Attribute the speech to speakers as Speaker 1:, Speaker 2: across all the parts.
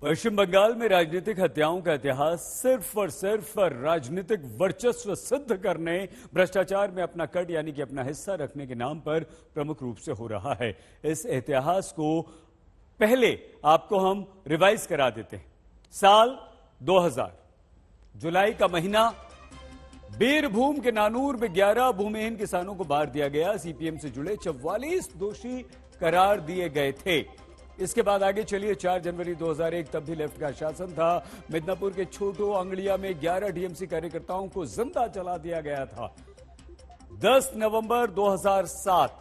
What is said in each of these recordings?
Speaker 1: पश्चिम बंगाल में राजनीतिक हत्याओं का इतिहास सिर्फ और सिर्फ राजनीतिक वर्चस्व सिद्ध करने, भ्रष्टाचार में अपना कट यानी कि अपना हिस्सा रखने के नाम पर प्रमुख रूप से हो रहा है। इस इतिहास को पहले आपको हम रिवाइज करा देते हैं। साल 2000 जुलाई का महीना, बीरभूम के नानूर में 11 भूमिहीन किसानों को मार दिया गया। सीपीएम से जुड़े 44 दोषी करार दिए गए थे। इसके बाद आगे चलिए, 4 जनवरी 2001 तब भी लेफ्ट का शासन था। मिदनापुर के छोटो अंगड़िया में 11 टीएमसी कार्यकर्ताओं को जिंदा जला दिया गया था। 10 नवंबर 2007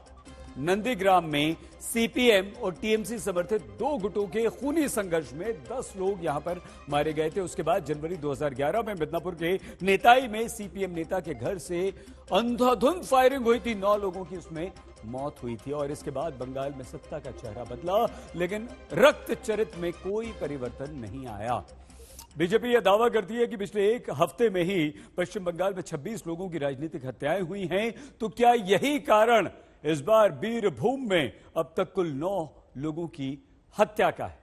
Speaker 1: नंदीग्राम में सीपीएम और टीएमसी समर्थित 2 गुटों के खूनी संघर्ष में 10 लोग यहां पर मारे गए थे। उसके बाद जनवरी 2011 में मिदनापुर के नेताई में सीपीएम नेता के घर से अंधाधुंध फायरिंग हुई थी। 9 लोगों की उसमें मौत हुई थी। और इसके बाद बंगाल में सत्ता का चेहरा बदला, लेकिन रक्त चरित में कोई परिवर्तन नहीं आया। बीजेपी यह दावा करती है कि पिछले 1 हफ्ते में ही पश्चिम बंगाल में 26 लोगों की राजनीतिक हत्याएं हुई हैं। तो क्या यही कारण इस बार बीरभूम में अब तक कुल 9 लोगों की हत्या का है?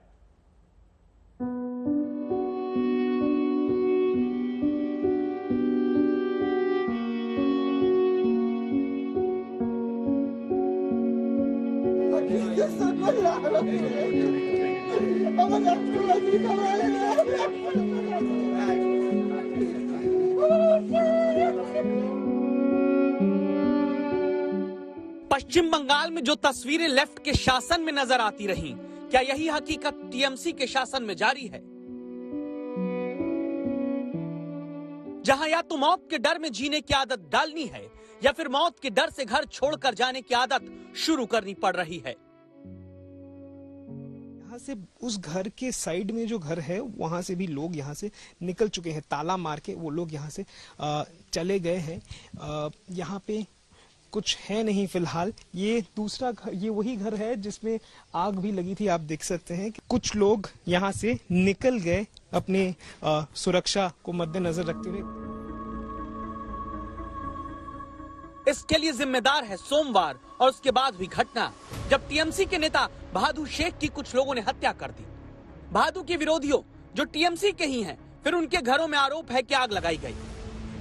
Speaker 2: पश्चिम बंगाल में जो तस्वीरें लेफ्ट के शासन में नजर आती रहीं, क्या यही हकीकत टीएमसी के शासन में जारी है? जहां या तो मौत के डर में जीने की आदत डालनी है या फिर मौत के डर से घर छोड़कर जाने की आदत शुरू करनी पड़ रही है।
Speaker 3: यहाँ से उस घर के साइड में जो घर है वहां से भी लोग यहाँ से निकल चुके हैं। ताला मार के वो लोग यहाँ से चले गए हैं। यहाँ पे कुछ है नहीं फिलहाल। ये दूसरा घर, ये वही घर है जिसमें आग भी लगी थी। आप देख सकते हैं कि कुछ लोग यहाँ से निकल गए अपने सुरक्षा को मद्देनजर रखते हुए।
Speaker 2: इसके लिए जिम्मेदार है सोमवार और उसके बाद भी घटना जब टीएमसी के नेता भादु शेख की कुछ लोगों ने हत्या कर दी। भादु के विरोधियों जो टीएमसी के ही हैं, फिर उनके घरों में आरोप है कि आग लगाई गई।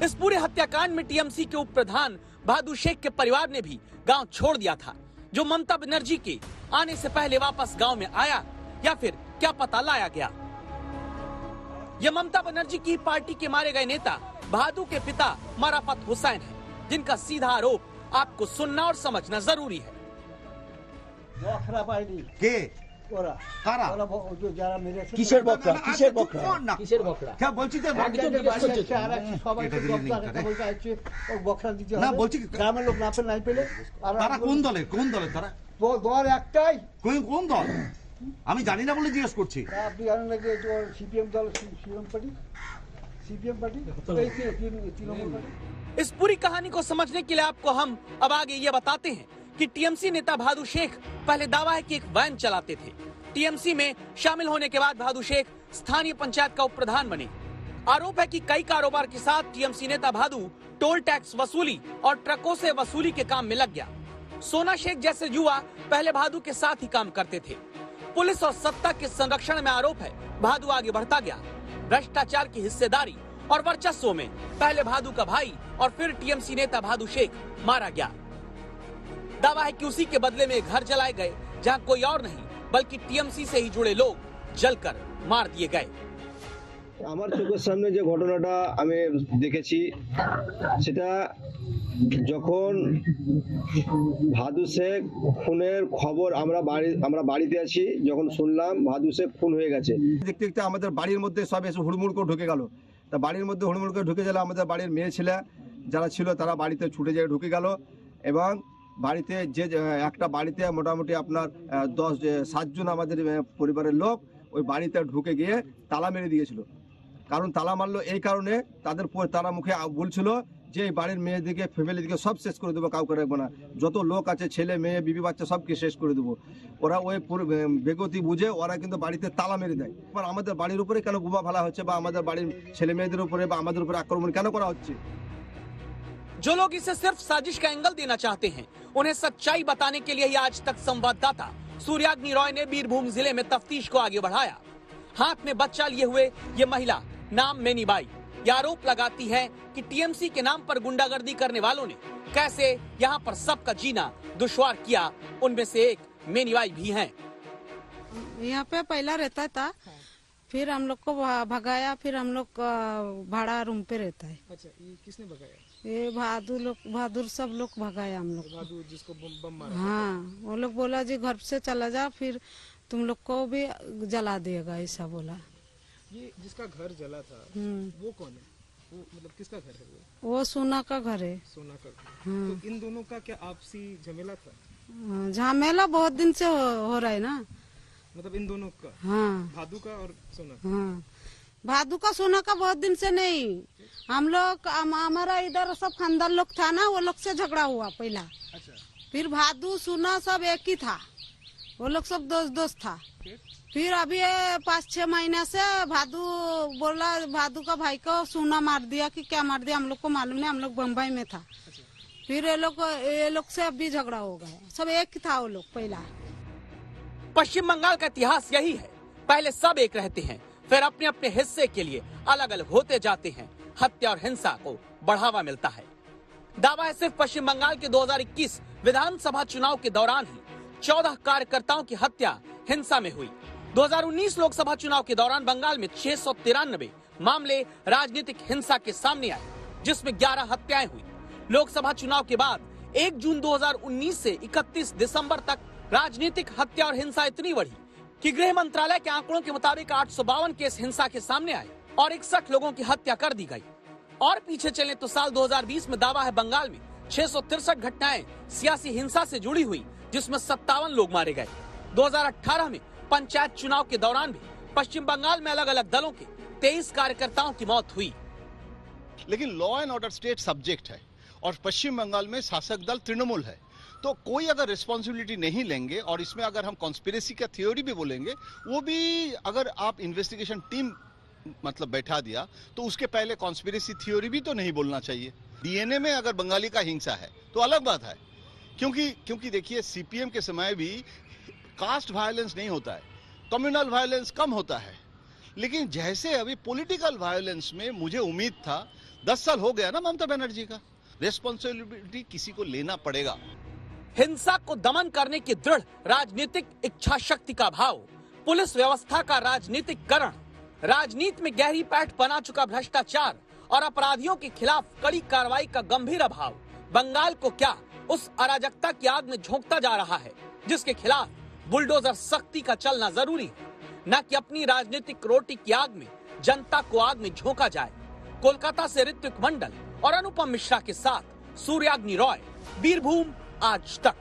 Speaker 2: इस पूरे हत्याकांड में टीएमसी के उप प्रधान भादु शेख के परिवार ने भी गांव छोड़ दिया था, जो ममता बनर्जी के आने से पहले वापस गांव में आया या फिर क्या पता लाया गया। यह ममता बनर्जी की पार्टी के मारे गए नेता भादु के पिता माराफत हुसैन है, जिनका सीधा आरोप आपको सुनना और समझना जरूरी है।
Speaker 4: কিসের বকরা क्या বলছি যে না বলছি গ্রামের লোক না পেলে নাই পেলে তারা কোন দলে তারা দল একটাই কোন দল আমি জানি না বলে জিজ্ঞেস করছি। আপনি জানেন না যে সিপিএম দল सीपीएम पार्टी तृणमूल पार्टी।
Speaker 2: इस पूरी कहानी को समझने के लिए आपको हम अब आगे ये बताते हैं कि टीएमसी नेता भादु शेख पहले दावा है कि एक वैन चलाते थे। टीएमसी में शामिल होने के बाद भादु शेख स्थानीय पंचायत का उप प्रधान बने। आरोप है कि कई कारोबार के साथ टीएमसी नेता भादु टोल टैक्स वसूली और ट्रकों से वसूली के काम में लग गया। सोना शेख जैसे युवा पहले भादु के साथ ही काम करते थे। पुलिस और सत्ता के संरक्षण में आरोप है भादु आगे बढ़ता गया। भ्रष्टाचार की हिस्सेदारी और वर्चस्व में पहले भादु का भाई और फिर टीएमसी नेता भादु शेख मारा गया। दावा है कि उसी के बदले में घर जलाए गए, जहां कोई और नहीं बल्कि टीएमसी से ही जुड़े लोग जलकर मार दिए गए।
Speaker 5: আমার চোখের সামনে যে ঘটনাটা আমি দেখেছি, সেটা যখন ভাদু শেখ খুনের খবর আমরা বাড়িতে আছি, যখন শুনলাম ভাদু শেখ খুন হয়ে গেছে, দেখতে দেখতে আমাদের বাড়ির মধ্যে সব এসে হুড়মুড় করে ঢুকে গেল। তা বাড়ির মধ্যে হুড়মুড় করে ঢুকে গেলে আমাদের বাড়ির মেয়ে ছেলে যারা ছিল তারা বাড়িতে ছুটে যেয়ে ঢুকে গেল এবং বাড়িতে যে একটা বাড়িতে মোটামুটি আপনার 7 জন আমাদের পরিবারের লোক ওই বাড়িতে ঢুকে গিয়ে তালা মেরে দিয়েছিল। কারণ তালা মারলো এই কারণে তারা মুখে বলছিল যে এই বাড়ির মেয়েদিকে ফ্যামিলিদিকে সব শেষ করে দেবো, কাউকে রাখবো না, যত লোক আছে ছেলে মেয়ে বিবি বাচ্চা সবকে শেষ করে দেবো। ওরা ওই বেগতি বুঝে ওরা কিন্তু বাড়িতে তালা মেরে দেয়। এবার আমাদের বাড়ির উপরে কেন বোমা ফেলা হচ্ছে বা আমাদের বাড়ির ছেলে মেয়েদের উপরে বা আমাদের উপরে আক্রমণ কেন করা হচ্ছে?
Speaker 2: जो लोग इसे सिर्फ साजिश का एंगल देना चाहते हैं, उन्हें सच्चाई बताने के लिए ही आज तक संवाददाता सूर्याग्नि रॉय ने बीरभूम जिले में तफ्तीश को आगे बढ़ाया। हाथ में बच्चा लिए हुए ये महिला नाम मेनीबाई ये आरोप लगाती है कि टीएमसी के नाम पर गुंडागर्दी करने वालों ने कैसे यहाँ पर सबका जीना दुश्वार किया। उनमें से एक मेनीबाई भी हैं।
Speaker 6: यहाँ पे पहला रहता था, फिर हम लोग को भगाया, फिर हम लोग भाड़ा रूम पे रहता है।
Speaker 3: अच्छा, ये किसने भगाया?
Speaker 6: ये बहादुर सब लोग भगाया हम लोग।
Speaker 3: बहादुर जिसको बम मारा?
Speaker 6: हाँ, वो लोग बोला जी घर से चला जा, फिर तुम लोग को भी जला देगा, ऐसा बोला।
Speaker 3: ये जिसका घर जला था वो कौन है? वो मतलब किसका घर है?
Speaker 6: वो सोना का घर है।
Speaker 3: सोना का घर। तो इन दोनों का क्या आपसी झमेला था?
Speaker 6: झमेला बहुत दिन से हो रहा है ना,
Speaker 3: मतलब इन दोनों का?
Speaker 6: हाँ,
Speaker 3: भादु का और सोना?
Speaker 6: हाँ, भादु का सोना का बहुत दिन से नहीं। हम लोग हमारा इधर सब खानदान लोग था ना, वो लोग से झगड़ा हुआ पहला।
Speaker 3: अच्छा।
Speaker 6: फिर भादु सोना सब एक ही था, वो लोग सब दोस्त था। फिर अभी 5-6 महीने से भादु बोला, भादु का भाई को सोना मार दिया कि क्या मार दिया हम लोग को मालूम नहीं, हम लोग बम्बई में था। फिर ये लोग से अभी झगड़ा हो गया, सब एक ही था वो लोग पहला।
Speaker 2: पश्चिम बंगाल का इतिहास यही है, पहले सब एक रहते हैं, फिर अपने अपने हिस्से के लिए अलग अलग होते जाते हैं। हत्या और हिंसा को बढ़ावा मिलता है। दावा है सिर्फ पश्चिम बंगाल के 2021 विधानसभा चुनाव के दौरान ही 14 कार्यकर्ताओं की हत्या हिंसा में हुई। 2019 लोकसभा चुनाव के दौरान बंगाल में 693 मामले राजनीतिक हिंसा के सामने आए, जिसमें 11 हत्याएं हुई। लोकसभा चुनाव के बाद 1 जून 2019 से 31 दिसंबर तक राजनीतिक हत्या और हिंसा इतनी बढ़ी कि गृह मंत्रालय के आंकड़ों के मुताबिक 852 केस हिंसा के सामने आए और 61 लोगों की हत्या कर दी गई। और पीछे चले तो साल 2020 में दावा है बंगाल में 663 घटनाएं सियासी हिंसा से जुड़ी हुई, जिसमें 57 लोग मारे गए। 2018 में पंचायत चुनाव के दौरान भी पश्चिम बंगाल में अलग अलग दलों के 23 कार्यकर्ताओं की मौत हुई।
Speaker 7: लेकिन law and order state subject है और पश्चिम बंगाल में शासक दल तृणमूल है, तो कोई अगर रिस्पॉन्सिबिलिटी नहीं लेंगे और इसमें अगर हम कॉन्स्पिरेसी का थ्योरी भी बोलेंगे, वो भी अगर आप इन्वेस्टिगेशन टीम मतलब बैठा दिया तो उसके पहले कॉन्स्पिरेसी थ्योरी भी तो नहीं बोलना चाहिए। डीएनए में अगर बंगाली का हिंसा है तो अलग बात है, क्योंकि देखिए सीपीएम के समय भी कास्ट वायलेंस नहीं होता है, कम्युनल वायलेंस कम होता है। लेकिन जैसे अभी पॉलिटिकल वायलेंस में मुझे उम्मीद था, 10 साल हो गया ना ममता बनर्जी का, रिस्पॉन्सिबिलिटी किसी को लेना पड़ेगा।
Speaker 2: हिंसा को दमन करने की दृढ़ राजनीतिक इच्छा शक्ति का भाव, पुलिस व्यवस्था का राजनीतिकरण, राजनीति में गहरी पैठ बना चुका भ्रष्टाचार और अपराधियों के खिलाफ कड़ी कार्रवाई का गंभीर अभाव बंगाल को क्या उस अराजकता की आग में झोंकता जा रहा है, जिसके खिलाफ बुलडोजर सख्ती का चलना जरूरी है, न कि अपनी राजनीतिक रोटी की आग में जनता को आग में झोंका जाए। कोलकाता से ऋत्विक मंडल और अनुपम मिश्रा के साथ सूर्याग्नि रॉय, बीरभूम आज तक।